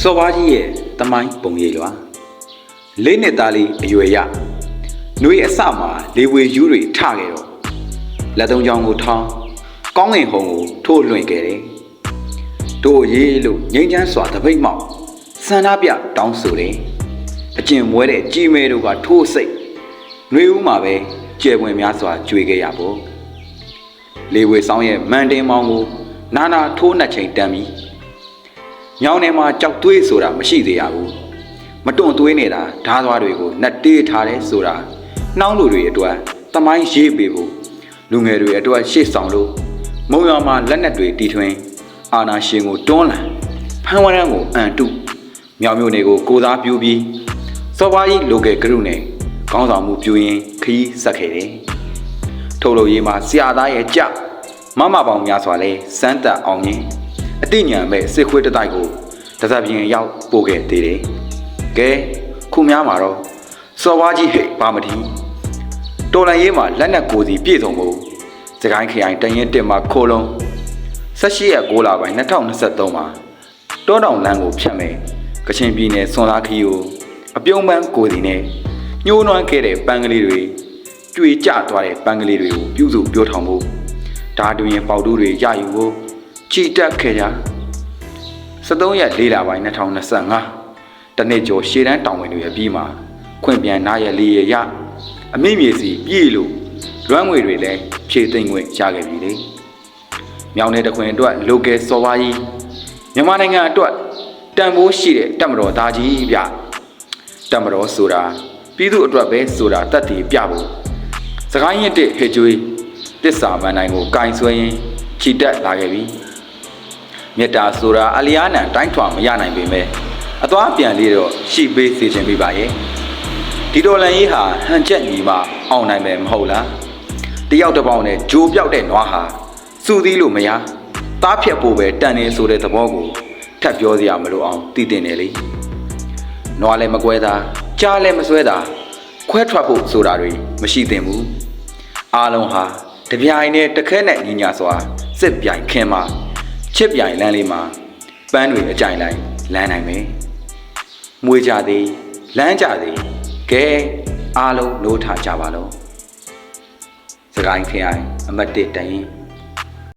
စော်ဘွားကြီးရဲ့တမိုင်းပုံရိပ်လွာလေးနှစ်သားလေးအရွယ်ရနှွေးအစမှာလေဝေယူးတွေထခဲ့တော့လက်သုံးချောင်းကိုထောင်းကောင်းငင်ဟုံကိုထိုးလွှင့်ခဲ့တယ်တို့ရေးလို့ငိမ့်ချမ်းစွာတပိတ်မောက်ဆန္ဒပြတောင်းဆိုတယ်အကျင်မွဲတဲ့ကြီးမဲတို့ကထိုးစိတ်နှွေးဦးမှာပဲကျယ်ပွင့်များစွာကြွေခဲ့ရပေါ့လေဝေဆောင်ရဲ့မန်တင်မောင်ကိုနာနာထိုးနှက်ချိန်တမ်းပြီးညောင်းထဲမှာကြောက်သွေးဆိုတာမရှိသေးရဘူးမတွန့်သွေးနေတာဓားသွားတွေကိုနှက်တေးထားတယ်ဆိုတာနှောင်းလူတွေအတွက်တမိုင်းရေးပေးဖို့လူငယ်တွေအတွက်ရှေ့ဆောင်လို့မုံရွာမှာလက်နက်တွေတီထွင်အာနာရှင်ကိုတွန်းလှန်ဖမ်းဝရမ်းကိုအန်တုမြောင်မြို့နယ်ကိုကိုသားပြူပြီးစော်ဘွားကြီးလိုကယ်ဂရုနဲ့ခေါင်းဆောင်မှုပြူရင်ခရီးဆက်ခဲ့တယ်ထုတ်လို့ရေးမှာဆရာသားရဲ့ကြမမပေါင်းများစွာလဲစမ်းတက်အောင်ရင်အတိညာမဲ့စစ်ခွေးတတိုက်ကိုတစပြင်းရောက်ပို့ခဲ့သေးတယ်။ကဲခုများမှာတော့စော်ဘွားကြီးဟဲ့ဘာမထီတော်လန်ရေးမှာလက်နက်ကိုစီပြည့်စုံဖို့စကိုင်းခရိုင်တရင်တင်မှာခိုးလုံး18ရက်6လပိုင်း2023မှာတောတောင်လမ်းကိုဖြတ်မယ်ကချင်ပြည်နယ်စွန်သားခီကိုအပြုံးပန်းကိုစီနဲ့ညှိုးနွမ်းခဲ့တဲ့ပန်းကလေးတွေကြွေကျသွားတဲ့ပန်းကလေးတွေကိုပြုစုပြောထောင်ဖို့ဓာတွင်ပေါတူးတွေရယူဖို့ချီတက်ခဲ့ကြ73ရက်4လပိုင်း2025တနေ့ကျော်ရှေ့တန်းတောင်ဝင်တွေအပြီးမှာခွင့်ပြန်နားရလေးရအမိမြေစီပြည့်လို့လွမ်းငွေတွေလည်းဖြည့်သိမ့်ခွင့်ရခဲ့ပြီလေမြောင်နယ်တခွင်အတွက်လိုကယ်စော်ဘွားကြီးမြန်မာနိုင်ငံအတွက်တန်ဖိုးရှိတဲ့တပ်မတော်သားကြီးဗျတပ်မတော်ဆိုတာပြည်သူအတွက်ပဲဆိုတာတတ်တည်ပြဖို့စကိုင်းရစ်တဲ့ဟေကျွေးတစ္ဆာမန်နိုင်ကိုကင်ဆွဲရင်ချီတက်လာခဲ့ပြီမေတ္တာဆိုတာအလျားနံတိုင်းထွာမရနိုင်ပေမဲ့အသွားပြန်လေးတော့ရှိပေးစေချင်ပြီပါရဲ့ဒီတော်လန်ရေးဟာဟန်ချက်ညီမအောင်နိုင်မယ်မဟုတ်လားတယောက်တစ်ပေါက်နဲ့ဂျိုးပြောက်တဲ့နွားဟာစူသီးလို့မရသားဖြတ်ဖို့ပဲတန်နေဆိုတဲ့သဘောကိုထပ်ပြောစရာမလိုအောင်တည်တင်တယ်လေနွားလည်းမကွဲတာကြားလည်းမဆွဲတာခွဲထွက်ဖို့ဆိုတာတွေမရှိသင့်ဘူးအားလုံးဟာတပြိုင်နဲ့တခဲနဲ့ညီညာစွာစစ်ပြိုင်ခင်းမှာချစ်ပြိုင်လမ်းလေးမှာပန်းတွေအကြိုင်တိုင်းလမ်းနိုင်မယ်မွေးကြသည်လမ်းကြသည်ကဲအားလုံးနိုးထကြပါလို့စကိုင်းခရိုင်အမတ်1တရင်